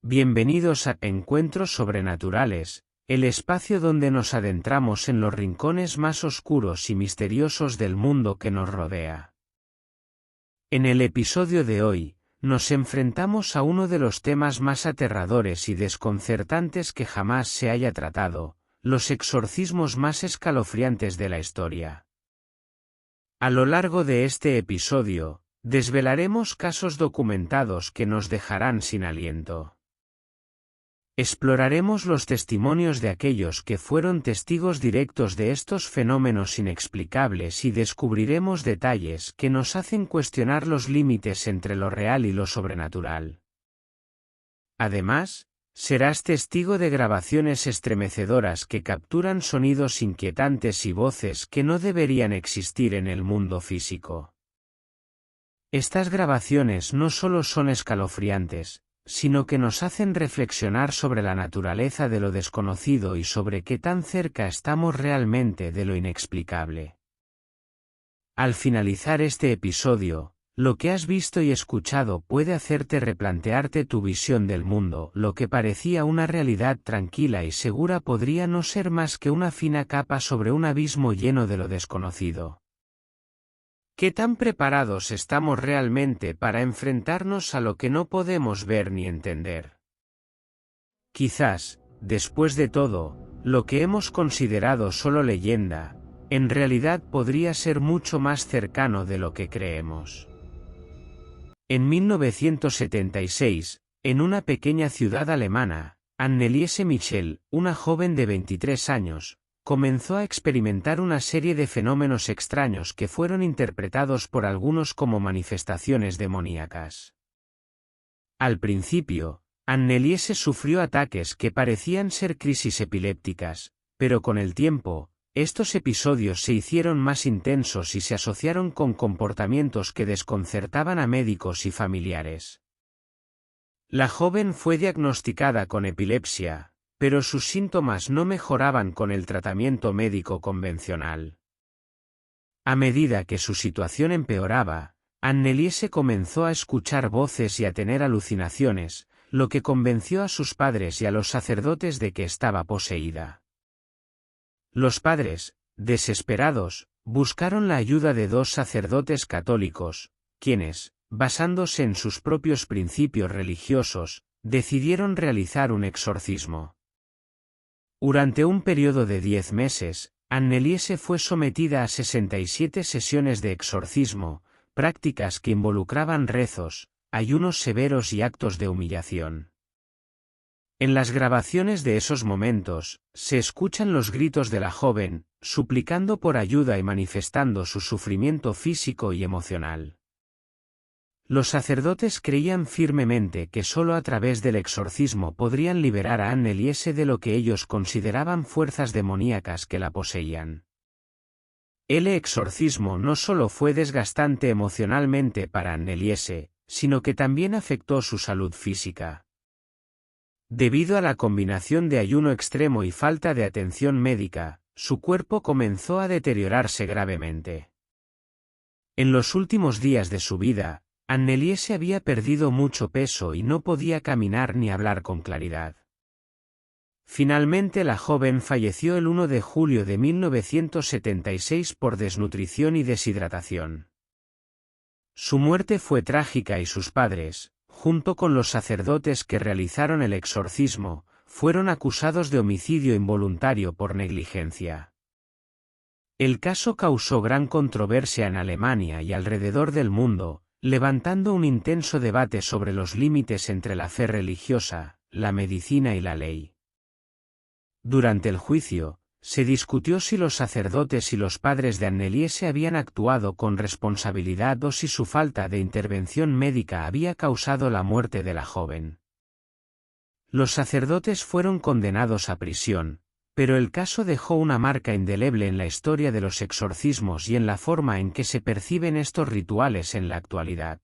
Bienvenidos a Encuentros Sobrenaturales, el espacio donde nos adentramos en los rincones más oscuros y misteriosos del mundo que nos rodea. En el episodio de hoy, nos enfrentamos a uno de los temas más aterradores y desconcertantes que jamás se haya tratado, los exorcismos más escalofriantes de la historia. A lo largo de este episodio, desvelaremos casos documentados que nos dejarán sin aliento. Exploraremos los testimonios de aquellos que fueron testigos directos de estos fenómenos inexplicables y descubriremos detalles que nos hacen cuestionar los límites entre lo real y lo sobrenatural. Además, serás testigo de grabaciones estremecedoras que capturan sonidos inquietantes y voces que no deberían existir en el mundo físico. Estas grabaciones no solo son escalofriantes, sino que nos hacen reflexionar sobre la naturaleza de lo desconocido y sobre qué tan cerca estamos realmente de lo inexplicable. Al finalizar este episodio, lo que has visto y escuchado puede hacerte replantearte tu visión del mundo. Lo que parecía una realidad tranquila y segura podría no ser más que una fina capa sobre un abismo lleno de lo desconocido. ¿Qué tan preparados estamos realmente para enfrentarnos a lo que no podemos ver ni entender? Quizás, después de todo, lo que hemos considerado solo leyenda, en realidad podría ser mucho más cercano de lo que creemos. En 1976, en una pequeña ciudad alemana, Anneliese Michel, una joven de 23 años, comenzó a experimentar una serie de fenómenos extraños que fueron interpretados por algunos como manifestaciones demoníacas. Al principio, Anneliese sufrió ataques que parecían ser crisis epilépticas, pero con el tiempo, estos episodios se hicieron más intensos y se asociaron con comportamientos que desconcertaban a médicos y familiares. La joven fue diagnosticada con epilepsia, pero sus síntomas no mejoraban con el tratamiento médico convencional. A medida que su situación empeoraba, Anneliese comenzó a escuchar voces y a tener alucinaciones, lo que convenció a sus padres y a los sacerdotes de que estaba poseída. Los padres, desesperados, buscaron la ayuda de dos sacerdotes católicos, quienes, basándose en sus propios principios religiosos, decidieron realizar un exorcismo. Durante un periodo de 10 meses, Anneliese fue sometida a 67 sesiones de exorcismo, prácticas que involucraban rezos, ayunos severos y actos de humillación. En las grabaciones de esos momentos, se escuchan los gritos de la joven, suplicando por ayuda y manifestando su sufrimiento físico y emocional. Los sacerdotes creían firmemente que solo a través del exorcismo podrían liberar a Anneliese de lo que ellos consideraban fuerzas demoníacas que la poseían. El exorcismo no solo fue desgastante emocionalmente para Anneliese, sino que también afectó su salud física. Debido a la combinación de ayuno extremo y falta de atención médica, su cuerpo comenzó a deteriorarse gravemente. En los últimos días de su vida, Anneliese había perdido mucho peso y no podía caminar ni hablar con claridad. Finalmente la joven falleció el 1 de julio de 1976 por desnutrición y deshidratación. Su muerte fue trágica y sus padres, junto con los sacerdotes que realizaron el exorcismo, fueron acusados de homicidio involuntario por negligencia. El caso causó gran controversia en Alemania y alrededor del mundo, levantando un intenso debate sobre los límites entre la fe religiosa, la medicina y la ley. Durante el juicio, se discutió si los sacerdotes y los padres de Anneliese habían actuado con responsabilidad o si su falta de intervención médica había causado la muerte de la joven. Los sacerdotes fueron condenados a prisión, pero el caso dejó una marca indeleble en la historia de los exorcismos y en la forma en que se perciben estos rituales en la actualidad.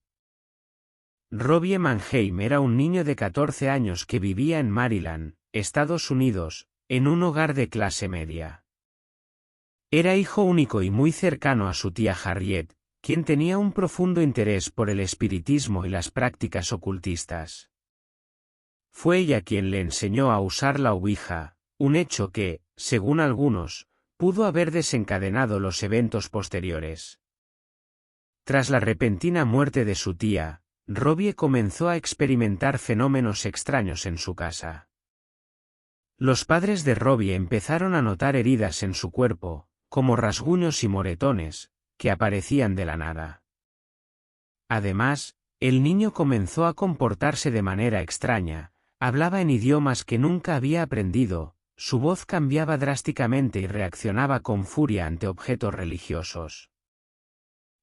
Robbie Mannheim era un niño de 14 años que vivía en Maryland, Estados Unidos, en un hogar de clase media. Era hijo único y muy cercano a su tía Harriet, quien tenía un profundo interés por el espiritismo y las prácticas ocultistas. Fue ella quien le enseñó a usar la Ouija, un hecho que, según algunos, pudo haber desencadenado los eventos posteriores. Tras la repentina muerte de su tía, Robbie comenzó a experimentar fenómenos extraños en su casa. Los padres de Robbie empezaron a notar heridas en su cuerpo, como rasguños y moretones, que aparecían de la nada. Además, el niño comenzó a comportarse de manera extraña, hablaba en idiomas que nunca había aprendido, su voz cambiaba drásticamente y reaccionaba con furia ante objetos religiosos.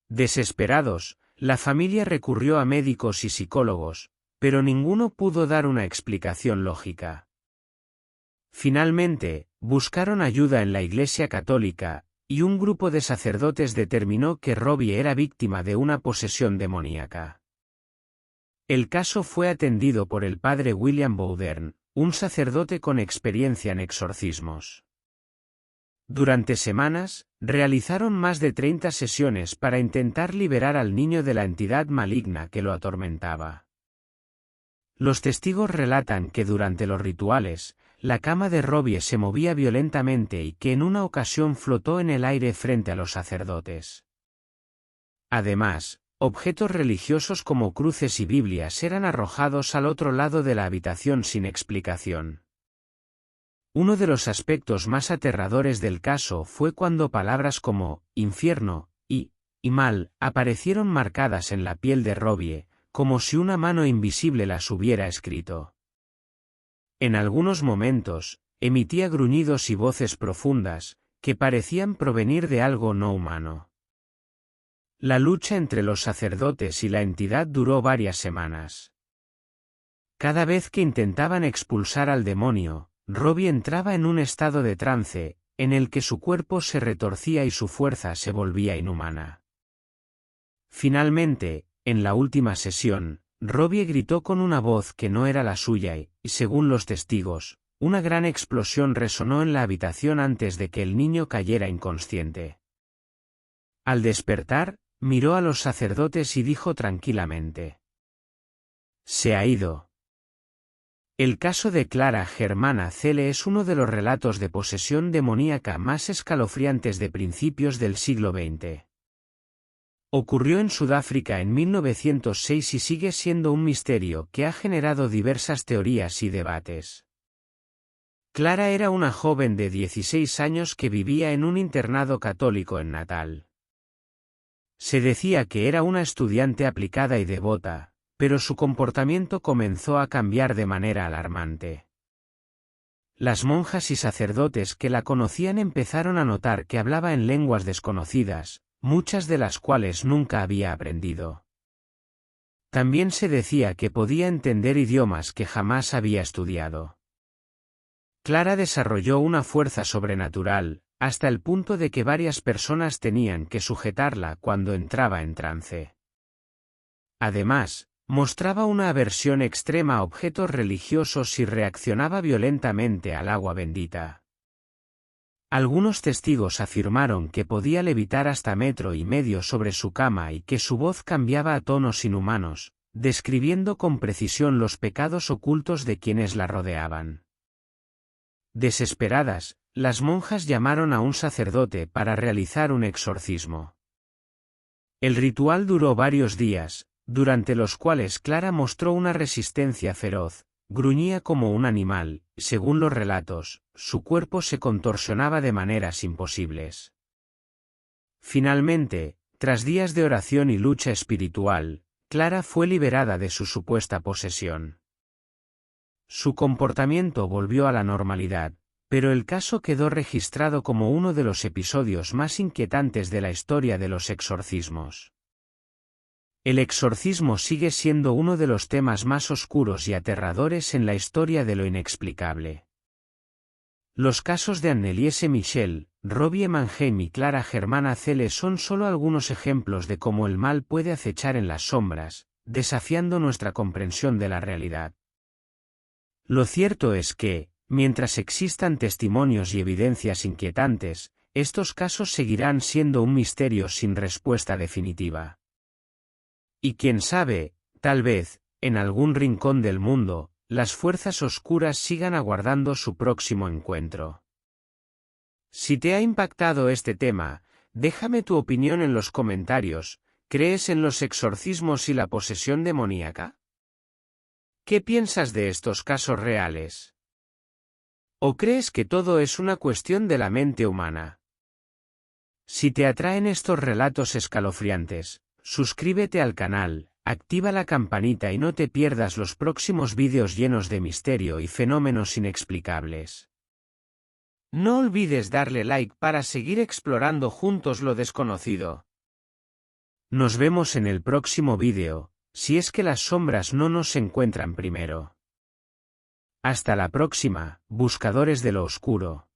Desesperados, la familia recurrió a médicos y psicólogos, pero ninguno pudo dar una explicación lógica. Finalmente, buscaron ayuda en la Iglesia Católica, y un grupo de sacerdotes determinó que Robbie era víctima de una posesión demoníaca. El caso fue atendido por el padre William Bowdern, un sacerdote con experiencia en exorcismos. Durante semanas, realizaron más de 30 sesiones para intentar liberar al niño de la entidad maligna que lo atormentaba. Los testigos relatan que durante los rituales, la cama de Robbie se movía violentamente y que en una ocasión flotó en el aire frente a los sacerdotes. Además, objetos religiosos como cruces y Biblias eran arrojados al otro lado de la habitación sin explicación. Uno de los aspectos más aterradores del caso fue cuando palabras como infierno y mal aparecieron marcadas en la piel de Robbie, como si una mano invisible las hubiera escrito. En algunos momentos, emitía gruñidos y voces profundas, que parecían provenir de algo no humano. La lucha entre los sacerdotes y la entidad duró varias semanas. Cada vez que intentaban expulsar al demonio, Robbie entraba en un estado de trance, en el que su cuerpo se retorcía y su fuerza se volvía inhumana. Finalmente, en la última sesión, Robbie gritó con una voz que no era la suya y, según los testigos, una gran explosión resonó en la habitación antes de que el niño cayera inconsciente. Al despertar, miró a los sacerdotes y dijo tranquilamente: «Se ha ido». El caso de Clara Germana Cele es uno de los relatos de posesión demoníaca más escalofriantes de principios del siglo XX. Ocurrió en Sudáfrica en 1906 y sigue siendo un misterio que ha generado diversas teorías y debates. Clara era una joven de 16 años que vivía en un internado católico en Natal. Se decía que era una estudiante aplicada y devota, pero su comportamiento comenzó a cambiar de manera alarmante. Las monjas y sacerdotes que la conocían empezaron a notar que hablaba en lenguas desconocidas, muchas de las cuales nunca había aprendido. También se decía que podía entender idiomas que jamás había estudiado. Clara desarrolló una fuerza sobrenatural, hasta el punto de que varias personas tenían que sujetarla cuando entraba en trance. Además, mostraba una aversión extrema a objetos religiosos y reaccionaba violentamente al agua bendita. Algunos testigos afirmaron que podía levitar hasta 1,5 metros sobre su cama y que su voz cambiaba a tonos inhumanos, describiendo con precisión los pecados ocultos de quienes la rodeaban. Desesperadas, las monjas llamaron a un sacerdote para realizar un exorcismo. El ritual duró varios días, durante los cuales Clara mostró una resistencia feroz, gruñía como un animal, según los relatos, su cuerpo se contorsionaba de maneras imposibles. Finalmente, tras días de oración y lucha espiritual, Clara fue liberada de su supuesta posesión. Su comportamiento volvió a la normalidad, pero el caso quedó registrado como uno de los episodios más inquietantes de la historia de los exorcismos. El exorcismo sigue siendo uno de los temas más oscuros y aterradores en la historia de lo inexplicable. Los casos de Anneliese Michel, Robbie Mannheim y Clara Germana Cele son solo algunos ejemplos de cómo el mal puede acechar en las sombras, desafiando nuestra comprensión de la realidad. Lo cierto es que, mientras existan testimonios y evidencias inquietantes, estos casos seguirán siendo un misterio sin respuesta definitiva. Y quién sabe, tal vez, en algún rincón del mundo, las fuerzas oscuras sigan aguardando su próximo encuentro. Si te ha impactado este tema, déjame tu opinión en los comentarios. ¿Crees en los exorcismos y la posesión demoníaca? ¿Qué piensas de estos casos reales? ¿O crees que todo es una cuestión de la mente humana? Si te atraen estos relatos escalofriantes, suscríbete al canal, activa la campanita y no te pierdas los próximos vídeos llenos de misterio y fenómenos inexplicables. No olvides darle like para seguir explorando juntos lo desconocido. Nos vemos en el próximo vídeo, si es que las sombras no nos encuentran primero. Hasta la próxima, buscadores de lo oscuro.